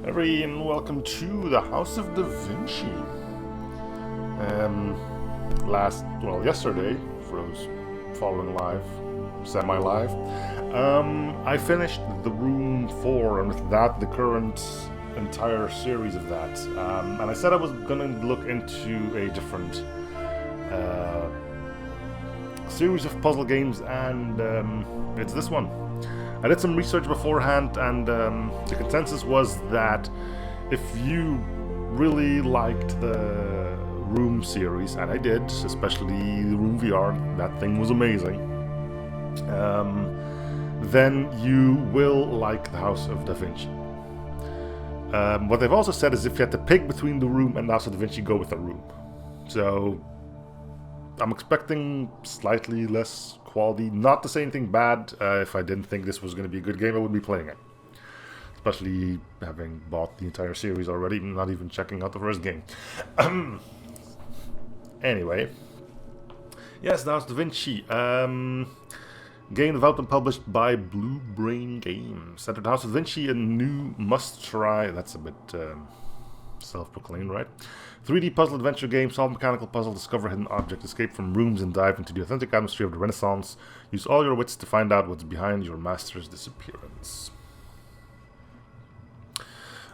And welcome to the House of Da Vinci. Yesterday, for those following live, semi-live, I finished the Room 4, and with that, the current entire series of that. And I said I was gonna look into a different series of puzzle games, and it's this one. I did some research beforehand, and the consensus was that if you really liked the Room series, and I did, especially the Room VR, that thing was amazing, then you will like the House of Da Vinci. What they've also said is if you had to pick between the Room and the House of Da Vinci, go with the Room. So I'm expecting slightly less quality. Not to say anything bad. If I didn't think this was going to be a good game, I would be playing it. Especially having bought the entire series already, not even checking out the first game. Anyway. Yes, that was Da Vinci. Game developed and published by Blue Brain Games. Centered House of Da Vinci, a new must-try. That's a bit self-proclaimed, right? 3D puzzle adventure game, solve mechanical puzzle, discover hidden objects, escape from rooms, and dive into the authentic atmosphere of the Renaissance. Use all your wits to find out what's behind your master's disappearance.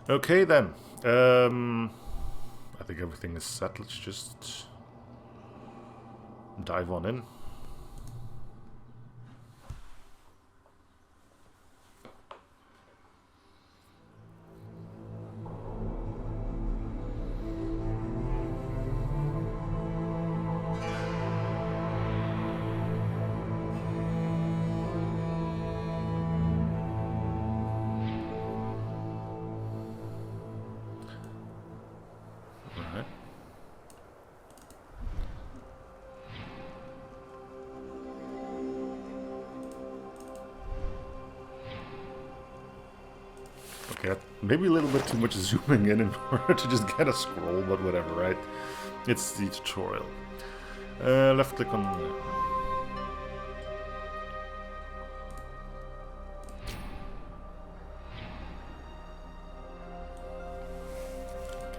Okay then. I think everything is set. Let's just dive on in. Okay, maybe a little bit too much zooming in order to just get a scroll, but whatever, right? It's the tutorial. Left click on...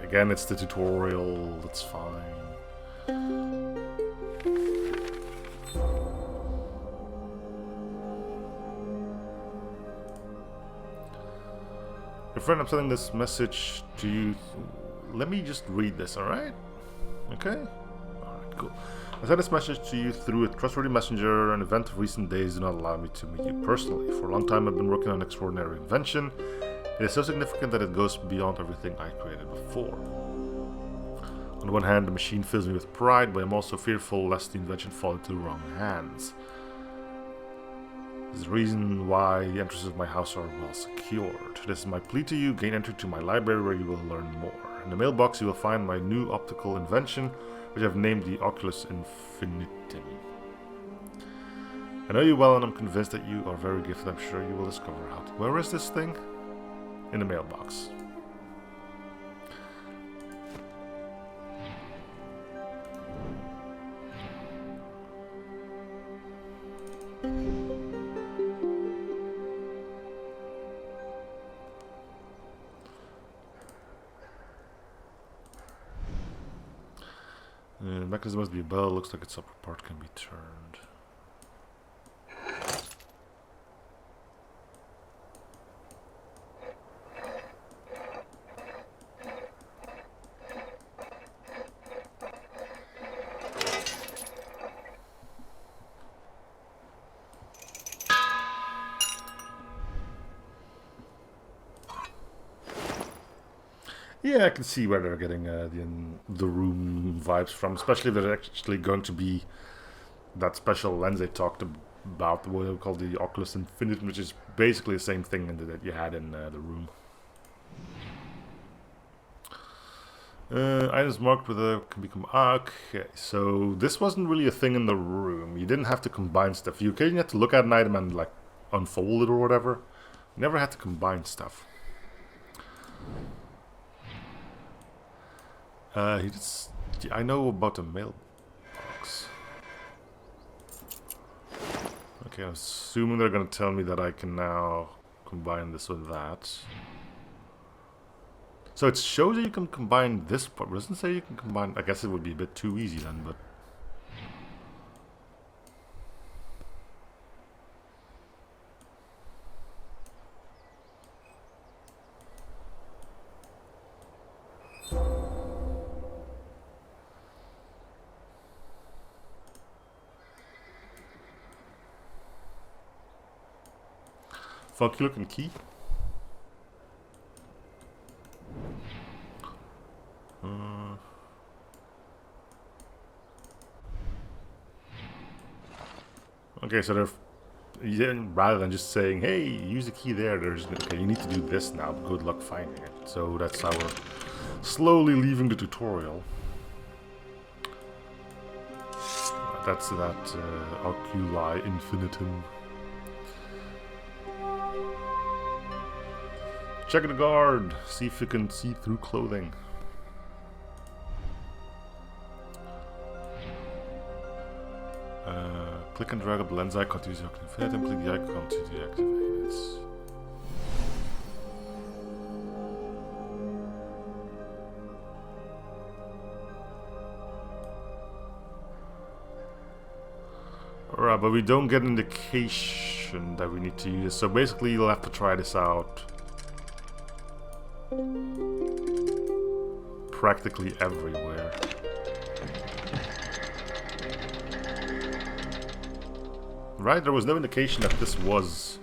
Again, it's the tutorial, that's fine. Your friend, I'm sending this message to you. Let me just read this, alright? Okay? Alright, cool. I sent this message to you through a trustworthy messenger. An event of recent days do not allow me to meet you personally. For a long time I've been working on an extraordinary invention. It is so significant that it goes beyond everything I created before. On the one hand, the machine fills me with pride, but I'm also fearful lest the invention fall into the wrong hands. This is the reason why the entrances of my house are well secured. This is my plea to you. Gain entry to my library where you will learn more. In the mailbox you will find my new optical invention, which I've named the Oculus Infinitum. I know you well and I'm convinced that you are very gifted. I'm sure you will discover how to... Where is this thing? In the mailbox. The mechanism must be a bell. Looks like its upper part can be turned. Yeah, I can see where they're getting the Room vibes from, especially if there's actually going to be that special lens they talked about, what they call the Oculus Infinite, which is basically the same thing that you had in the Room. Items marked with a can become... Okay, so this wasn't really a thing in the Room. You didn't have to combine stuff. You occasionally had to look at an item and like unfold it or whatever. You never had to combine stuff. I know about the mailbox. Okay, I'm assuming they're gonna tell me that I can now combine this with that. So it shows that you can combine this part. It doesn't say you can combine. I guess it would be a bit too easy then, but. Funky looking key. Okay, so they're rather than just saying, "Hey, use the key there," they're just okay. You need to do this now. Good luck finding it. So that's how we're slowly leaving the tutorial. That's that oculi infinitum. Check the guard. See if you can see through clothing. Click and drag up the lens icon to use your activate and click the icon to deactivate it. Alright, but we don't get an indication that we need to use it. So basically you'll have to try this out practically everywhere. Right? There was no indication that this was...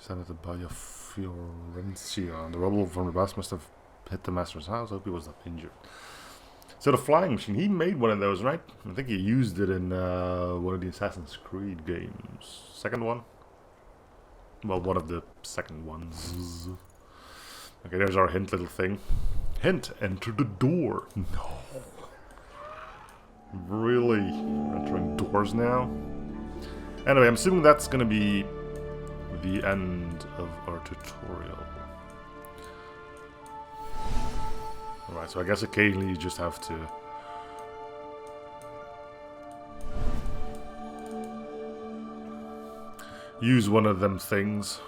Senated by a Fiorencia. The rubble from the blast must have hit the master's house. I hope he was not injured. So the flying machine, he made one of those, right? I think he used it in one of the Assassin's Creed games. Second one? Well, one of the second ones. Okay, there's our hint little thing. Hint, enter the door. No. Really? Entering doors now? Anyway, I'm assuming that's gonna be the end of our tutorial. Alright, so I guess occasionally you just have to use one of them things.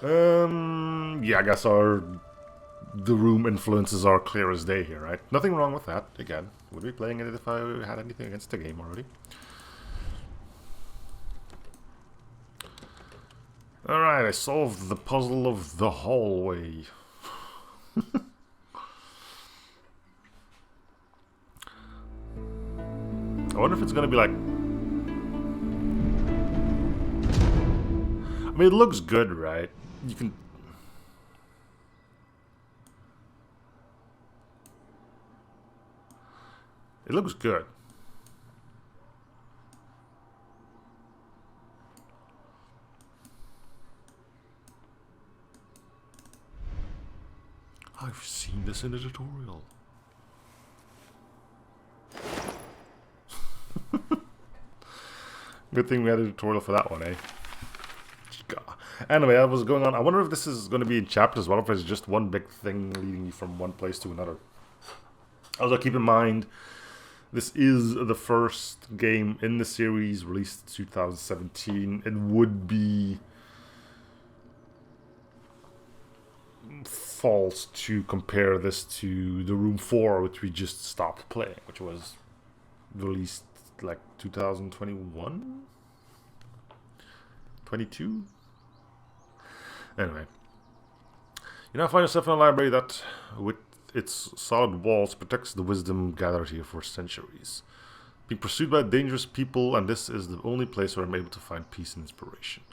Yeah, I guess the room influences are clear as day here, right? Nothing wrong with that. Again, would be playing it if I had anything against the game already. Alright, I solved the puzzle of the hallway. I wonder if it's gonna be like... I mean, it looks good, right? You can... It looks good. I've seen this in a tutorial. Good thing we had a tutorial for that one, eh? Anyway, that was going on. I wonder if this is going to be in chapters as well, if it's just one big thing leading you from one place to another. Also, keep in mind, this is the first game in the series released in 2017. It would be false to compare this to the Room 4, which we just stopped playing, which was released like 2021? 22? Anyway. You now find yourself in a library that, with its solid walls, protects the wisdom gathered here for centuries. Being pursued by dangerous people, and this is the only place where I'm able to find peace and inspiration.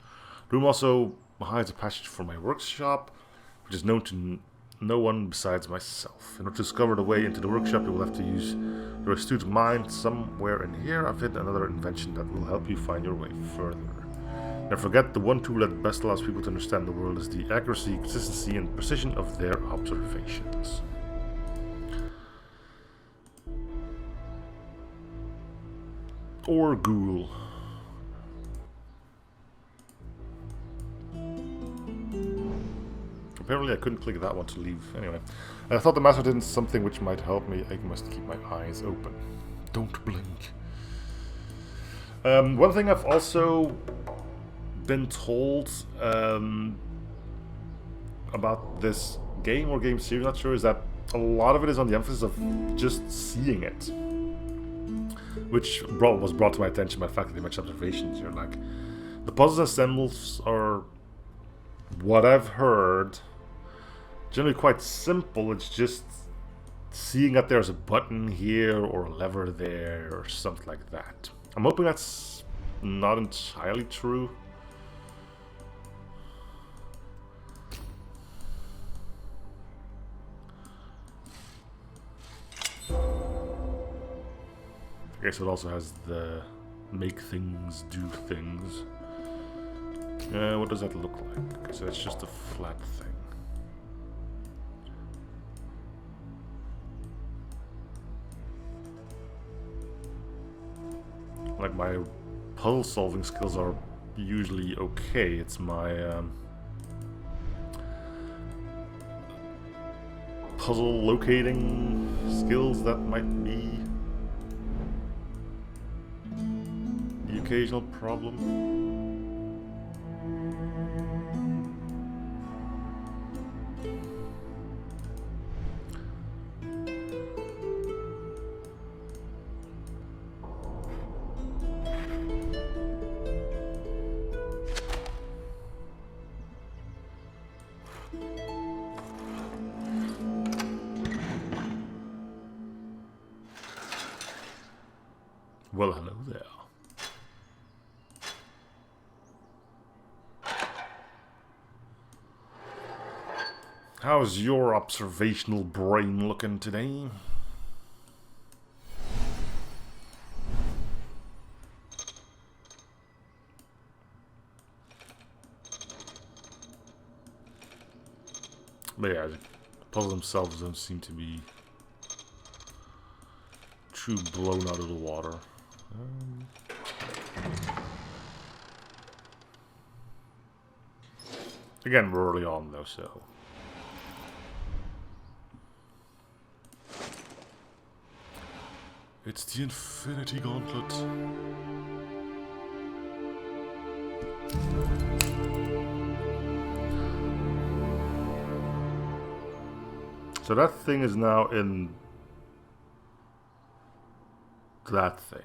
The room also hides a passage for my workshop, which is known to No one besides myself. In order to discover the way into the workshop, you will have to use your astute mind. Somewhere in here, I've hidden another invention that will help you find your way further. Never forget, the one tool that best allows people to understand the world is the accuracy, consistency, and precision of their observations. Or Google. Apparently I couldn't click that one to leave. Anyway, I thought the master did something which might help me. I must keep my eyes open. Don't blink. One thing I've also been told about this game or game series, not sure, is that a lot of it is on the emphasis of just seeing it. Which was brought to my attention by the fact that they mentioned observations. You're like, the puzzles and symbols are, what I've heard, generally quite simple. It's just seeing that there's a button here or a lever there or something like that. I'm hoping that's not entirely true. I guess it also has the make things do things. What does that look like? Okay, so it's just a flat thing. Like, my puzzle solving skills are usually okay. It's my puzzle locating skills that might be the occasional problem. Well, hello there. How's your observational brain looking today? But yeah, the puzzles themselves don't seem to be too blown out of the water. Again, we're early on though, so. It's the Infinity Gauntlet. So that thing is now in that thing.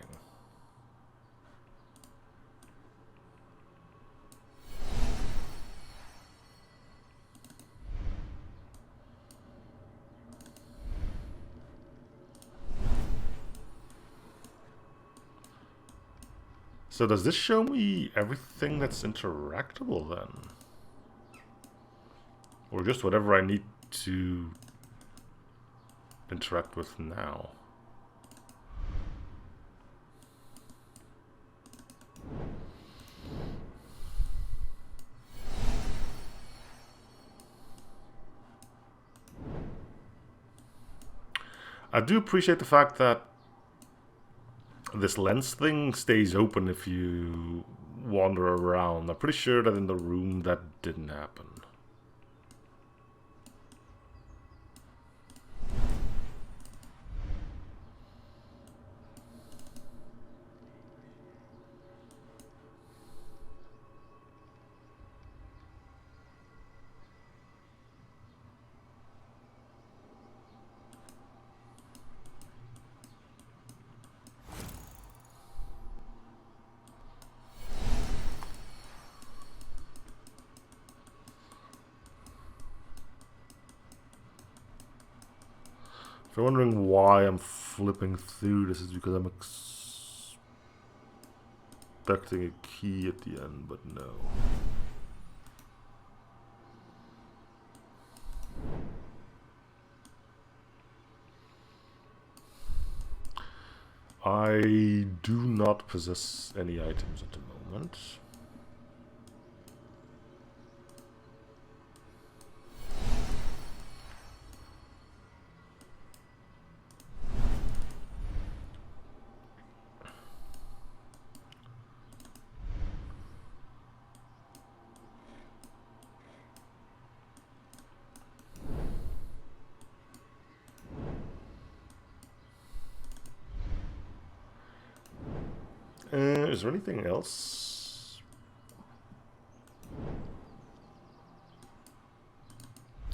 So does this show me everything that's interactable then? Or just whatever I need to interact with now? I do appreciate the fact that this lens thing stays open if you wander around. I'm pretty sure that in the room that didn't happen. If you're wondering why I'm flipping through this, is because I'm expecting a key at the end, but no. I do not possess any items at the moment. Is there anything else?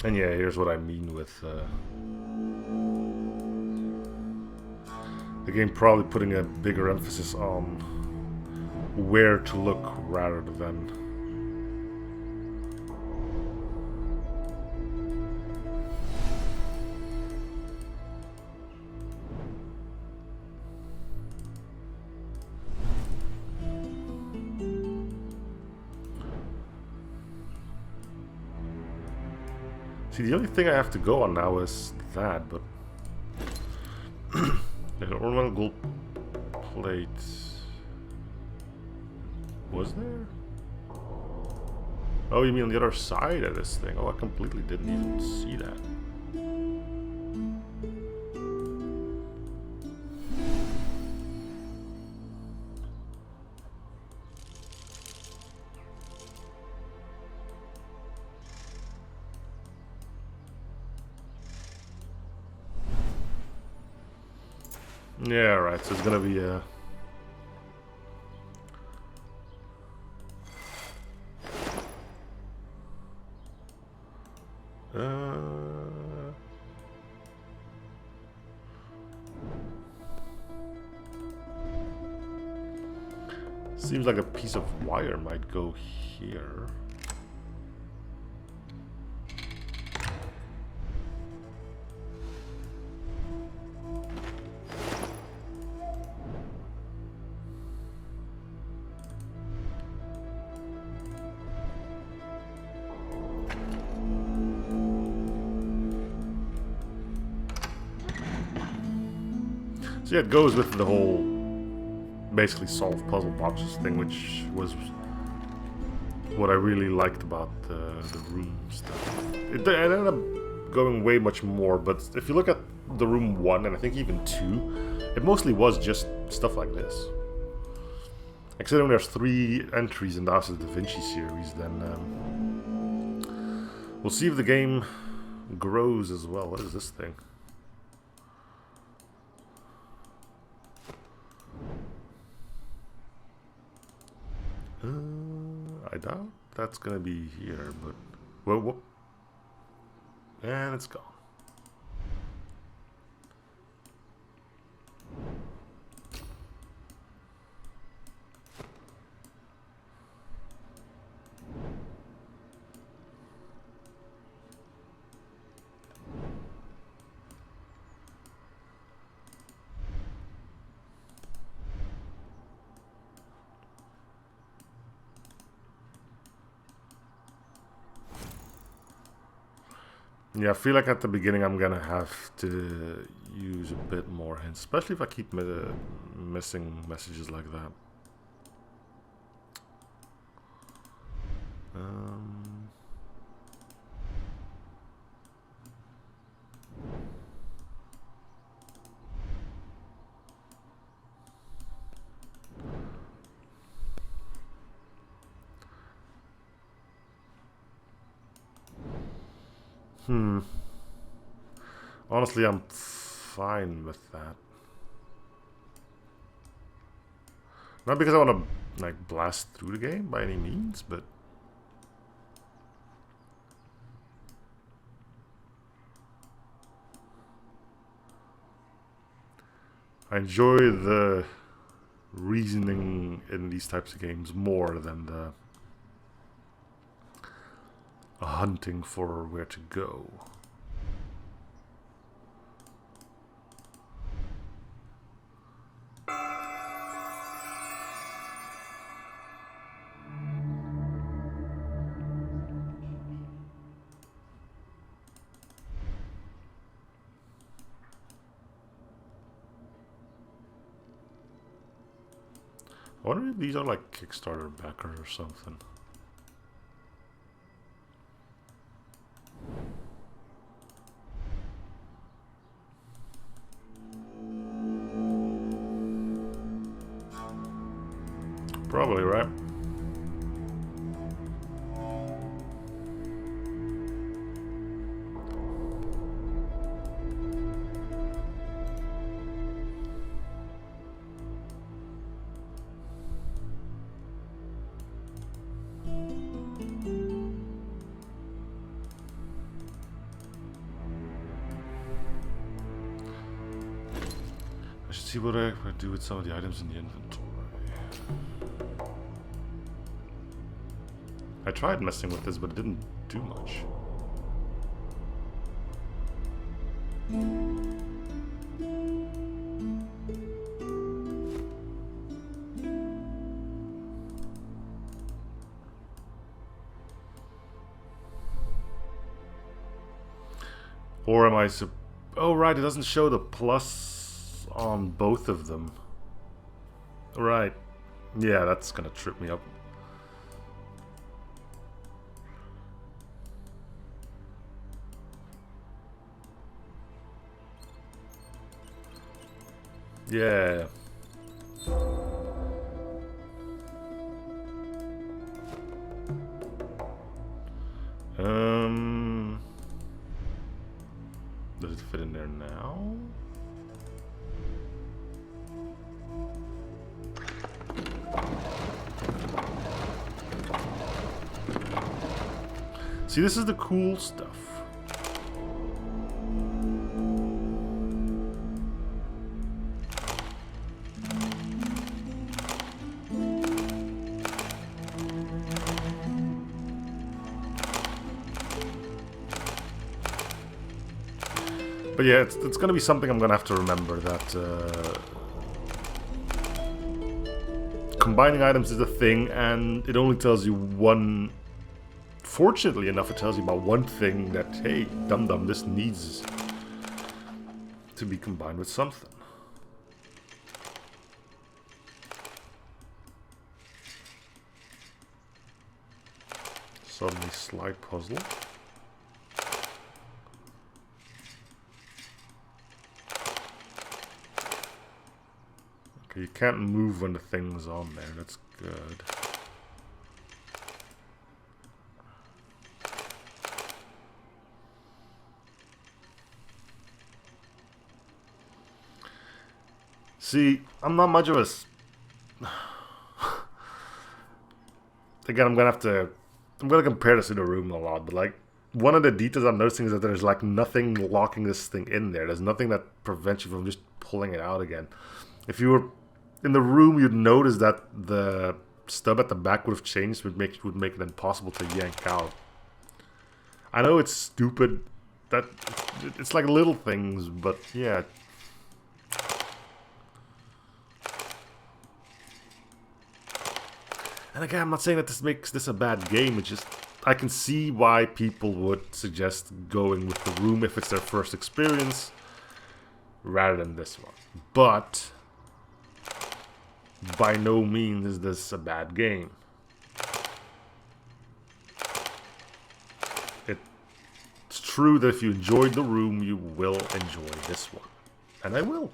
And yeah, here's what I mean with the game probably putting a bigger emphasis on where to look rather than see, the only thing I have to go on now is that, but an ornamental gold plate was there? Oh, you mean on the other side of this thing? Oh, I completely didn't even see that. Yeah, right, so it's gonna be a... Seems like a piece of wire might go here. So yeah, it goes with the whole basically solve puzzle boxes thing, which was what I really liked about the room stuff. It ended up going way much more, but if you look at the room 1 and I think even 2, it mostly was just stuff like this. Considering there's 3 entries in the House of Da Vinci series, then we'll see if the game grows as well. What is this thing? I doubt that's gonna be here, but well, and it's gone. Yeah, I feel like at the beginning I'm gonna have to use a bit more hints, especially if I keep missing messages like that. Honestly, I'm fine with that. Not because I want to like blast through the game by any means, but I enjoy the reasoning in these types of games more than the hunting for where to go. I wonder if these are like Kickstarter backers or something. Probably, right? I should see what I could do with some of the items in the inventory. I tried messing with this, but it didn't do much. Or am I oh right, it doesn't show the plus on both of them. Right. Yeah, that's gonna trip me up. Yeah. Does it fit in there now? See, this is the cool stuff. But yeah, it's going to be something I'm going to have to remember, that combining items is a thing, and it only tells you one... Fortunately enough, it tells you about one thing that, hey, dum-dum, this needs to be combined with something. Suddenly slide puzzle. Okay, you can't move when the thing's on there, that's good. See, I'm not much of a... Again, I'm gonna compare this to the room a lot, but like, one of the details I'm noticing is that there's like nothing locking this thing in there. There's nothing that prevents you from just pulling it out again. If you were in the room, you'd notice that the stub at the back would have changed, would make it impossible to yank out. I know it's stupid, that it's like little things, but yeah. And again, I'm not saying that this makes this a bad game, it's just, I can see why people would suggest going with the room if it's their first experience, rather than this one. But, by no means is this a bad game. It's true that if you enjoyed the room, you will enjoy this one. And I will.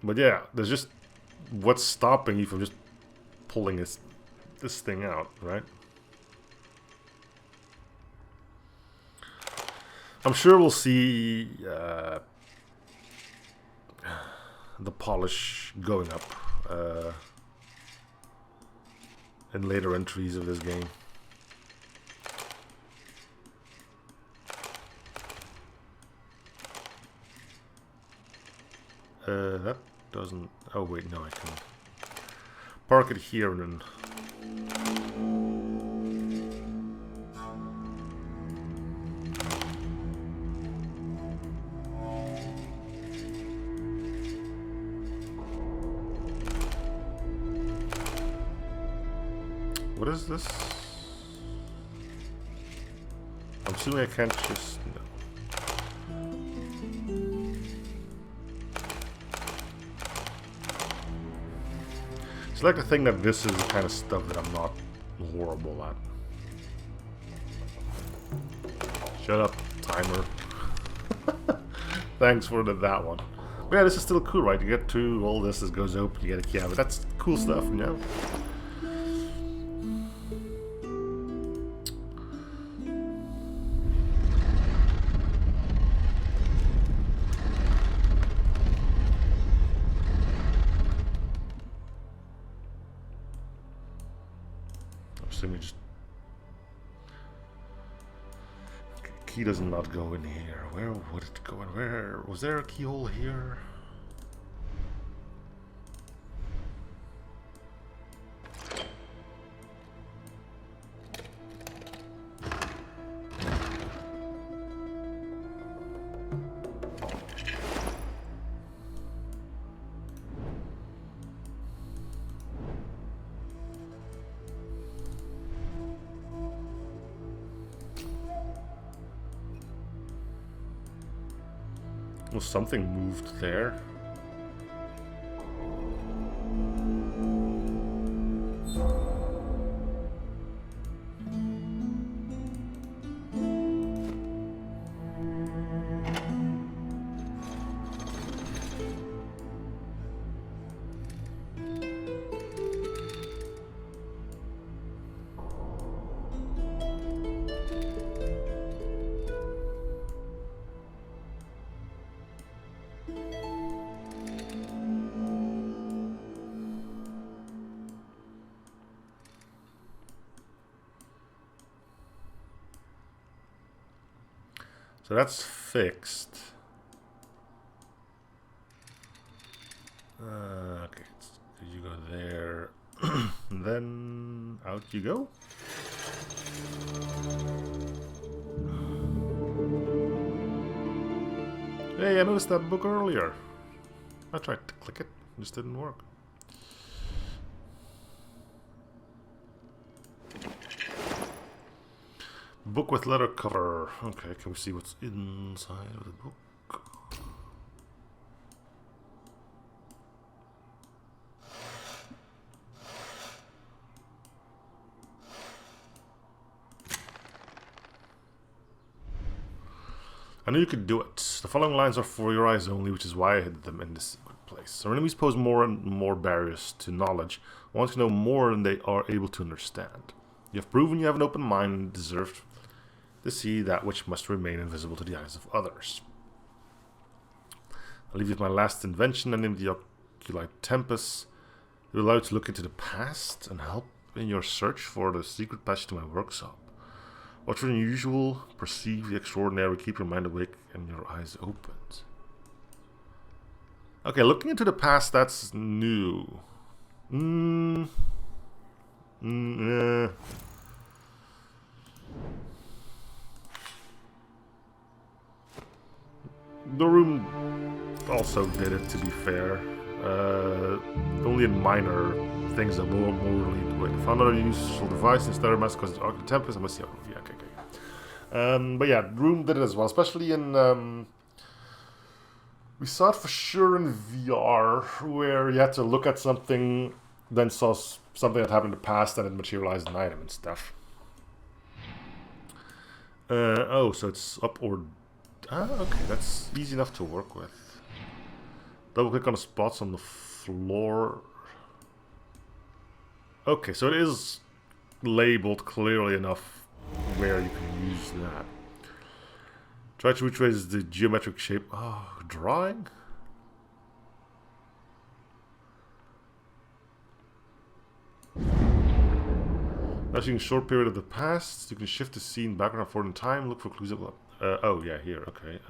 But yeah, there's just... What's stopping you from just pulling this thing out, right? I'm sure we'll see the polish going up in later entries of this game. That doesn't... Oh wait, no, I can park it here and then... What is this? I'm assuming I can't just... No. It's like the thing that this is the kind of stuff that I'm not horrible at. Shut up, timer. Thanks for that one. But yeah, this is still cool, right? You get to all this, it goes open, you get a key out. That's cool stuff, you know? Just key does not go in here. Where would it go in? Where was there a keyhole here? Well, something moved there. So that's fixed. Okay, so you go there, and then out you go. Hey, I noticed that book earlier. I tried to click it, it just didn't work. Book with leather cover. Okay, can we see what's inside of the book? I knew you could do it. The following lines are for your eyes only, which is why I hid them in this place. Our enemies pose more and more barriers to knowledge. I want to know more than they are able to understand. You have proven you have an open mind and deserve to see that which must remain invisible to the eyes of others. I'll leave you with my last invention, named the Oculi Tempest. It will allow you to look into the past and help in your search for the secret passage to my workshop. Watch for the unusual, perceive the extraordinary, keep your mind awake and your eyes opened. Okay, looking into the past, that's new. Yeah. The room also did it, to be fair. Only in minor things that will lead the way. Found another useful device instead of mask because it's Oculi Tempest. I must see. Yeah, okay. But yeah, room did it as well, especially in. We saw it for sure in VR, where you had to look at something, then saw something that happened in the past, and it materialized an item and stuff. Oh, so it's up or. Okay, that's easy enough to work with. Double click on the spots on the floor. Okay, so it is labeled clearly enough where you can use that. Try to retrace the geometric shape. Oh, drawing? After a short period of the past, you can shift the scene background forward in time, look for clues. Oh yeah, here. Okay.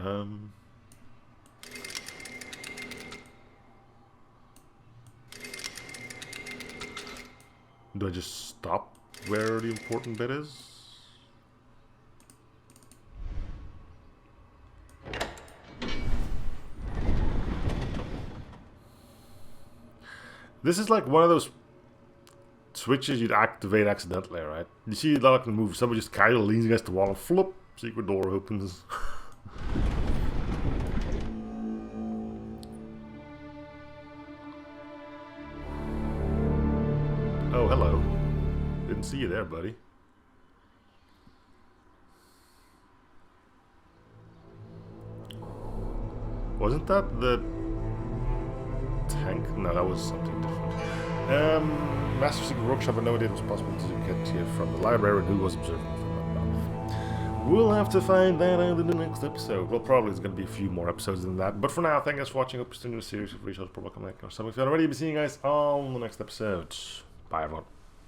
Do I just stop where the important bit is? This is like one of those switches you'd activate accidentally, right? You see that like the move, somebody just casually leans against the wall and flip, secret door opens. Oh, hello. Didn't see you there, buddy. Wasn't that the tank? No, that was something different. Master Secret Workshop, I know it was possible to get here from the library. Who was observing from above? We'll have to find that out in the next episode. Well, probably there's going to be a few more episodes than that. But for now, thank you guys for watching. Hope you're still in the series of research, prologue, or something. If you already, be seeing you guys on the next episode. Bye, everyone.